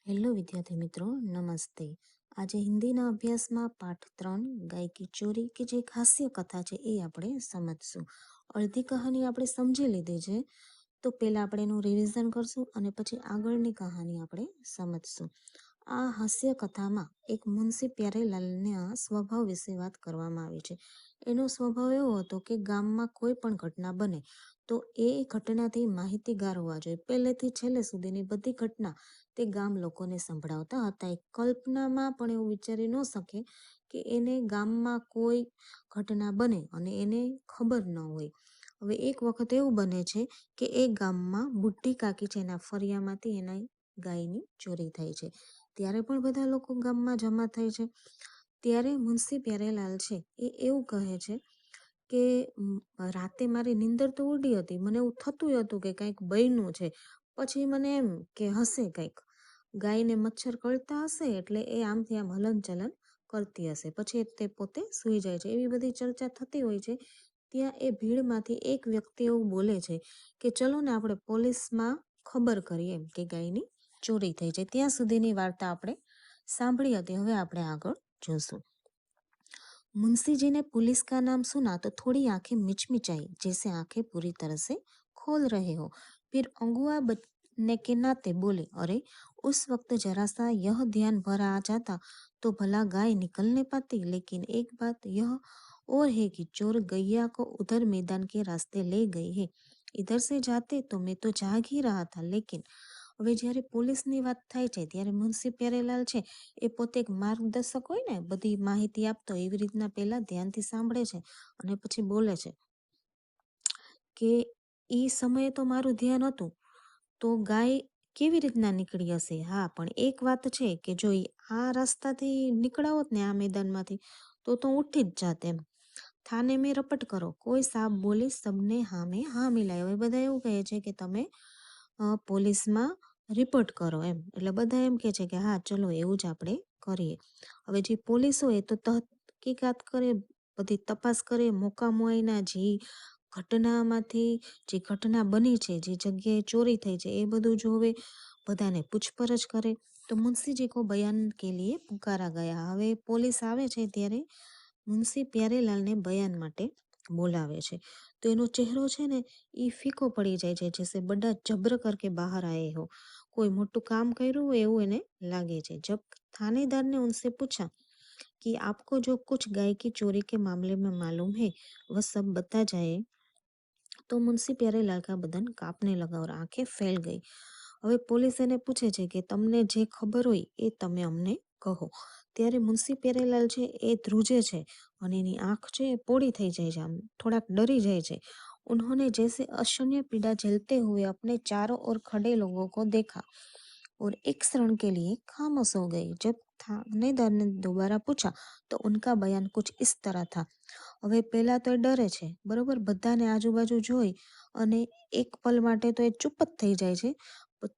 Hello વિદ્યાર્થી મિત્રો, નમસ્તે. આજે હિન્દીના અભ્યાસમાં પાઠ 3 ગાય કી ચોરી કે જે એક હાસ્ય કથા છે એ આપણે સમજશું. અડધી કહાની આપણે સમજી લીધી છે, તો પહેલા આપણે એનું રિવિઝન કરશું અને પછી આગળની કહાની આપણે સમજશું. આ હાસ્ય કથામાં એક મુનશી પ્યારેલાલના સ્વભાવ વિશે વાત કરવામાં આવી છે. એનો સ્વભાવ એવો હતો કે ગામમાં કોઈ પણ ઘટના બને તો એ ઘટનાથી માહિતીગાર હોવા જોઈએ. પહેલેથી છેલ્લે સુધીની બધી ઘટના તે ગામ લોકોને સંભળાવતા હતા. એ કલ્પનામાં પણ એવું વિચારી ન શકે કે એને ગામમાં કોઈ ઘટના બને અને એને ખબર ન હોય. હવે એક વખત એવું બને છે કે એ ગામમાં બુઢ્ઢી કાકી છે, એના ફરિયામાંથી એના ગાયની ચોરી થાય છે. ત્યારે પણ બધા લોકો ગામમાં જમા થાય છે. ત્યારે મુનશી પ્યારેલાલ છે એ એવું કહે છે કે રાતે મારી નીંદર તો ઉડી હતી, મને એવું થતું હતું કે કંઈક બન્યું છે. પછી મને એમ કે હશે કંઈક, ગાયને મચ્છર કરડતા હશે એટલે એ આમથી આમ હલનચલન કરતી હશે. પછી તે પોતે સૂઈ જાય છે. એવી બધી ચર્ચા થતી હોય છે. ત્યાં એ ભીડમાંથી એક વ્યક્તિ એવું બોલે છે કે ચલો ને આપણે પોલીસમાં ખબર કરીએ એમ કે ગાયની ચોરી થઈ છે. ત્યાં સુધીની વાર્તા આપણે સાંભળી હતી. હવે આપણે આગળ જોશું. मुंशी जी ने पुलिस का नाम सुना तो थोड़ी आंखें मिचमिचाई, जैसे आंखें पूरी तरह से खोल रहे हो। फिर अंगुआ बचने के नाते बोले, अरे उस वक्त जरा सा यह ध्यान भर आ जाता तो भला गाय निकल नहीं पाती। लेकिन एक बात यह और है कि चोर गैया को उधर मैदान के रास्ते ले गई है। इधर से जाते तो मैं तो जाग ही रहा था, लेकिन હવે જ્યારે પોલીસની વાત થાય છે ત્યારે મુનશી પ્યારેલાલ છે એ પોતે એક માર્ગદર્શક હોય ને, બધી માહિતી આપતો એવી રીતના પહેલા ધ્યાનથી સાંભળે છે અને પછી બોલે છે કે એ સમયે તો મારું ધ્યાન હતું તો ગાય કેવી રીતના નીકળી હશે. હા, પણ એક વાત છે કે જો આ રસ્તાથી નીકળાવત હોત ને આ મેદાનમાંથી તો ઉઠી જ જાત એમ. થાને મેં રપટ કરો, કોઈ સાપ બોલી, સબને હા મેં હા મિલાય. હવે બધા એવું કહે છે કે તમે પોલીસમાં રિપોર્ટ કરો એમ. એટલે બધા એમ કે છે કે હા ચલો એવું જ આપણે કરીએ. હવે જે પોલીસ હોય તો તહકીકાત કરે, બધી તપાસ કરે, મોકા મુઆયના જે ઘટનામાંથી જે ઘટના બની છે, જે જગ્યાએ ચોરી થઈ છે એ બધું જોવે, બધાને પૂછપરછ કરે. તો મુંશીજી કો બયાન કે લીએ પુકારા ગયા. હવે પોલીસ આવે છે ત્યારે મુનશી પ્યારેલાલને બયાન માટે બોલાવે છે. તો એનો ચહેરો છે ને એ ફીકો પડી જાય છે, જैसे बड़ा जबर करके बाहर आए हो. कोई मोटું કામ કર્યું હોય એવું એને લાગે છે. जब थानेदार ने उनसे पूछा कि आपको जो कुछ गाय की चोरी के मामले में मालूम है वह सब बता जाए, तो मुंशी प्यारेलाल का बदन कांपने लगा और आंखें फैल गई. હવે પોલીસ એને પૂછે છે કે તમને જે ખબર હોય એ તમે અમને કહો. ત્યારે મુનશી પ્યારેલાલ છે એ ધ્રુજે છે અને એની આંખ છે એ પોળી થઈ જાય છે, આમ થોડાક ડરી જાય છે. उन्होंने जैसे असह्य पीड़ा झेलते हुए अपने चारों ओर खड़े लोगों को देखा और एक क्षण के लिए खामोश हो गई. जब थानेदार ने दोबारा पूछा तो उनका बयान कुछ इस तरह था. હવે પહેલા તો એ ડરે છે, બરોબર, બધાને આજુબાજુ જોઈ અને એક પલ માટે તો એ ચૂપ જ થઈ જાય છે.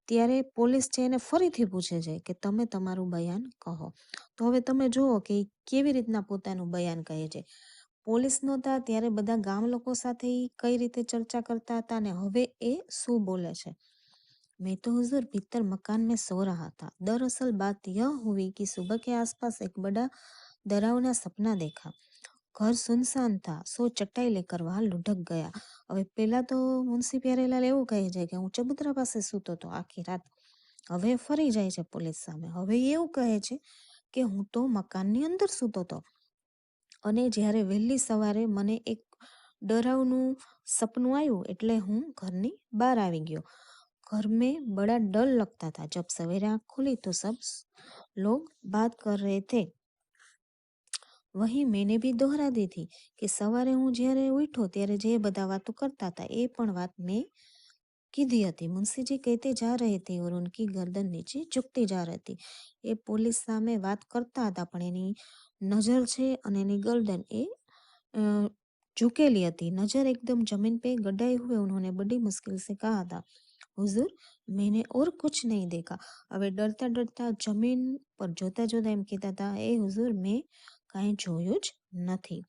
ત્યારે પોલીસ છે એને ફરીથી પૂછે છે કે તમે તમારું બયાન કહો. તો હવે તમે જુઓ કે કેવી રીતના પોતાનું બયાન કહે છે. પોલીસ નહોતા ત્યારે બધા ગામ લોકો સાથે કઈ રીતે ચર્ચા કરતા હતા અને હવે એ શું બોલે છે. मैं तो हुजूर भीतर मकान में सो रहा था. दरअसल बात यह हुई कि सुबह के आसपास एक बड़ा डरावना सपना देखा. घर सुनसान था, सो चटाई लेकर वहां लुढ़क गया. હવે પેલા તો મુનશી પ્યારેલાલ એવું કહે છે કે હું ચબુતરા પાસે સૂતો હતો આખી રાત. હવે ફરી જાય છે પોલીસ સામે. હવે એવું કહે છે કે હું તો મકાનની અંદર સૂતો હતો અને જ્યારે વહેલી સવારે મને એક ડરાવનું સપનું આવ્યું એટલે હું ઘરની બહાર આવી ગયો. घर में बड़ा डर लगता था. जब सवेरे आँख खुली तो सब लोग बात कर रहे थे. वही मैंने भी दोहरा दी थी कि સવારે હું જ્યારે ઉઠ્યો ત્યારે જે બધા વાતો કરતા હતા એ પણ વાત મેં કીધી હતી. मुंशी जी कहते जा रहे थे और उनकी गर्दन नीचे झुकती जा रही थी. એ પોલીસ સામે વાત કરતા હતા પણ એની નજર છે અને એની ગરદન એ झुकेली હતી. नजर एकदम जमीन पे गड़ाए हुए उन्होंने बड़ी मुश्किल से कहा था, हुजूर मैंने और कुछ नहीं देखा. હવે ડરતા ડરતા જમીન પર જોતા જોતા એમ કહેતા હતા, એ હુઝુર મેં કાંઈ જોયું જ નથી.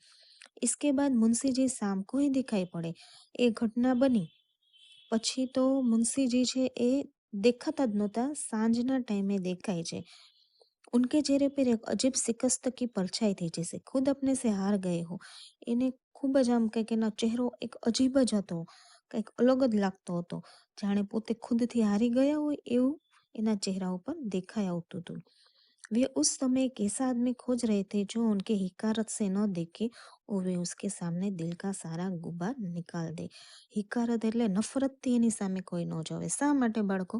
इसके बाद मुंशीजी शाम को ही दिखाई पड़े. એ ઘટના બની પછી તો મુનશીજી છે એ देखाता ज नહોતા, સાંજના ટાઈમે देखाय છે। उनके चेहरे पर एक अजीब शिकस्त की परछाई थी, जैसे खुद अपने से हार गए हो। એને ખૂબ જ આમ કંઈક એનો ચહેરો એક અજીબ જ હતો, કંઈક અલગ જ લાગતો હતો, જાણે પોતે ખુદથી હારી ગયા હોય એવું એના ચહેરા ઉપર દેખાઈ આવતું હતું। वे उस समय एक ऐसा आदमी खोज रहे थे जो उनके हिकारत से न देखे और वे उसके सामने दिल का सारा गुबार निकाल दे। हिकारत એટલે નફરતથી એની સામે કોઈ ન જોવે। શા માટે બાળકો?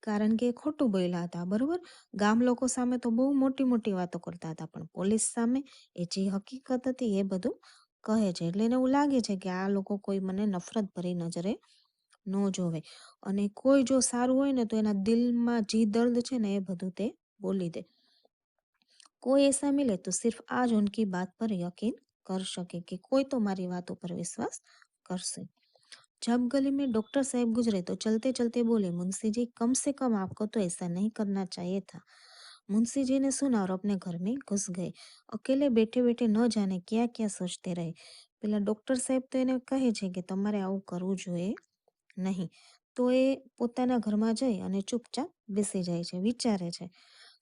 કારણ કે એ ખોટું બોલ્યા હતા, બરોબર? ગામ લોકો સામે તો બહુ મોટી મોટી વાતો કરતા હતા, પણ પોલીસ સામે એ જે હકીકત હતી એ બધું કહે છે। એટલે એને એવું લાગે છે કે આ લોકો કોઈ મને નફરત ભરી નજરે ન જોવે, અને કોઈ જો સારું હોય ને તો એના દિલમાં જે દર્દ છે ને એ બધું તે બોલી દે। कोई ऐसा मिले तो सिर्फ आज उनकी बात पर यकीन कर सके कि कोई तो हमारी बातों पर विश्वास कर से। जब गली में डॉक्टर साहब गुजरे तो चलते चलते बोले, मुंशी जी कम से कम आपको तो ऐसा नहीं करना चाहिए था। मुंशी जी ने सुना और अपने घर में घुस गए। अकेले बैठे बैठे न जाने क्या क्या सोचते रहे। પેલા ડોક્ટર સાહેબ તો એને કહે છે કે તમારે આવું કરવું જોઈએ નહીં, તો એ પોતાના ઘરમાં જઈ અને ચૂપચાપ બેસી જાય છે, વિચારે છે।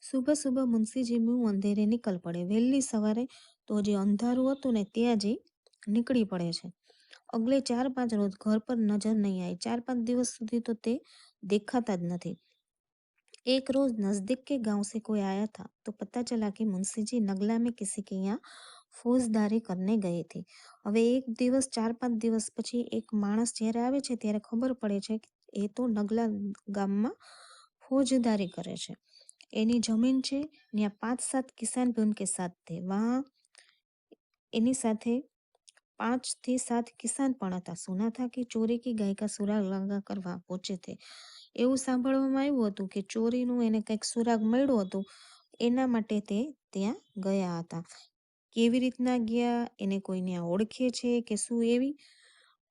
સુબહ સુબહ મુંશીજી મું અંધેરે નીકળ પડે। વહેલી સવારે તો જે અંધારું હતું ને ત્યાં જ નીકળી પડે છે। અગલે 4-5 રોજ घर पर नजर नहीं आई। 4-5 दिवस સુધી તો તે દેખાતા જ નથી। एक रोज नजदीक के गांव से कोई आया था तो पता चला कि मुंशी जी नगला में किसी के यहाँ ફોજદારી કરને ગઈ હતી। હવે એક દિવસ 4-5 દિવસ પછી એક માણસ જ્યારે આવે છે ત્યારે ખબર પડે છે કે એ તો નગલા ગામમાં ફોજદારી કરે છે। એની જમીન છે, ત્યાં 5-7 કિસાન भी उनके साथ थे। वहाँ એની સાથે 5 થી 7 કિસાન પણ હતા। સુના था कि ચોરી की गाय का सुराग लगा કરવા પહોંચે थे। એવું સાંભળવામાં આવ્યું હતું કે ચોરીનું એને કંઈક સુરાગ મળ્યું હતું, એના માટે તે ત્યાં ગયા હતા। કેવી રીતના ગયા, એને કોઈને ઓળખે છે કે શું એવી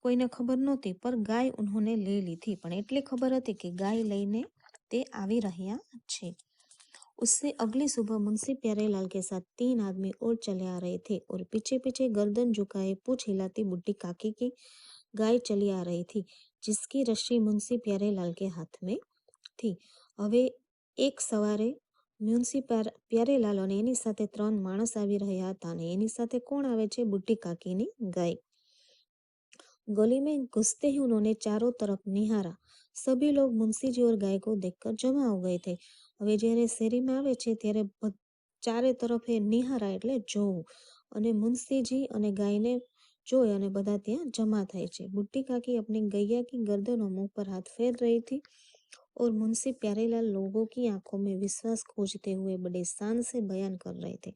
કોઈને ખબર નહોતી, પર ગાય ઉन्होंने ले ली थी। પણ એટલી ખબર હતી કે ગાય લઈને તે આવી રહ્યા છે। उससे अगली सुबह मुंशी प्यारेलाल के साथ 3 आदमी और चले आ रहे थे और पीछे पीछे गर्दन झुकाए पूछ हिलाती बुढ़ी काकी की गाय चली आ रही थी, जिसकी रस्सी मुंशी प्यारेलाल के हाथ में थी। હવે એક સવારે મ્યુન્સી પ્યારેલાલ અને એની સાથે 3 માણસ આવી રહ્યા હતા, અને એની સાથે કોણ આવે છે? બુટ્ટી કાકીની ગાય। गली में घुसते ही उन्होंने चारों तरफ निहारा। सभी लोग मुंशी जी और गाय को देखकर जमा हो गए थे। હવે જ્યારે શેરીમાં આવે છે ત્યારે ચારે તરફે નિહારા એટલે જોવું, અને મુંશીજી અને ગાયને જોઈ અને બધા ત્યાં જમા થાય છે। બુટ્ટી કાકી अपनी गैया की गर्दन और मुंह पर हाथ फेर रही थी और मुंशी प्यारेलाल लोगों की आंखों में विश्वास खोजते हुए बड़े शान से बयान कर रहे थे।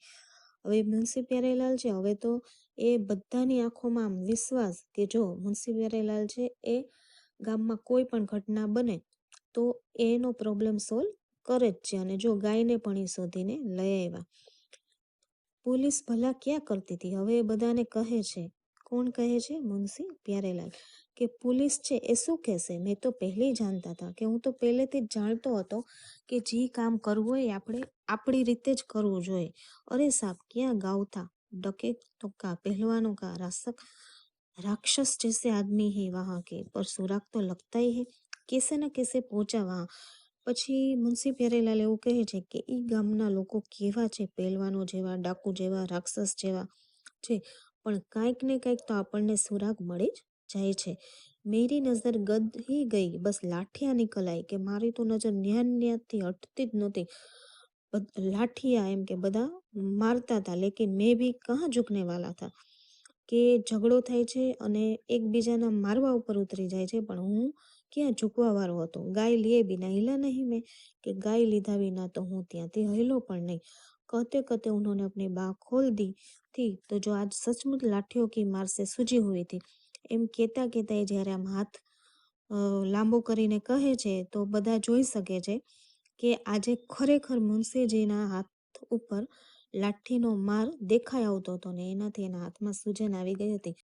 હવે મુંશી પ્યારેલાલ છે, હવે તો એ બધાની આંખોમાં આમ વિશ્વાસ કે જો મુંશી પ્યારેલાલ છે એ ગામમાં કોઈ પણ ઘટના બને તો એનો પ્રોબ્લેમ સોલ્વ કરે જ છે, અને જો ગાયને પણ એ શોધીને લઈ આવ્યા। પોલીસ ભલા ક્યાં કરતી હતી? હવે એ બધાને કહે છે, કોણ કહે છે? મુંશી પ્યારેલાલ, કે પોલીસ છે એ શું કહેશે? મેં તો પહેલે જાણતા હતા, કે હું તો પહેલેથી જ જાણતો હતો કે જે કામ કરવું હોય આપણે આપણી રીતે જ કરવું જોઈએ। अरे साहब क्या गाँव था, डकैतों का, पहलवानों का, राक्षस जैसे आदमी है वहाँ के, पर सुराग तो लगता ही है, कैसे न कैसे पहुंचा वहाँ। પછી મુંશી પ્યારેલાલ એવું કહે છે કે એ ગામના લોકો કેવા છે, પહેલવાનો જેવા, ડાકુ જેવા, રાક્ષસ જેવા છે, પણ કાંઈક ને કાંઈક તો આપણને સુરાગ મળી જ જાય છે। मेरी नजर गद ही गई, बस लाठियां निकल आई, કે મારી તો નજર ન્યાથી હટતી જ નહોતી। લાઠિયા એમ કે બધા મારતા હતા, લેકિન મેં ભી કહા ઝુકને વાલા था, કે ઝઘડો થાય છે અને એકબીજાના મારવા ઉપર ઉતરી જાય છે, પણ હું ક્યાં ઝૂકવા વાળો હતો। ગાય લીએ बिना हिला नहीं मैं, કે ગાય લીધા વિના તો હું ત્યાંથી હલ્યો પણ નહીં। कहते कहते उन्होंने अपनी बाह खोल दी थी, तो जो आज सचमुच लाठियों की मार से सूजी हुई थी। એમ કહેતા કહેતા એ જ્યારે આમ હાથ લાંબો કરીને કહે છે તો બધા જોઈ શકે છે કે આજે ખરેખર મુંશીજીના હાથ ઉપર લાઠીનો માર દેખાઈ આવતો હતો, ને એનાથી એના હાથમાં સૂજન આવી ગઈ હતી।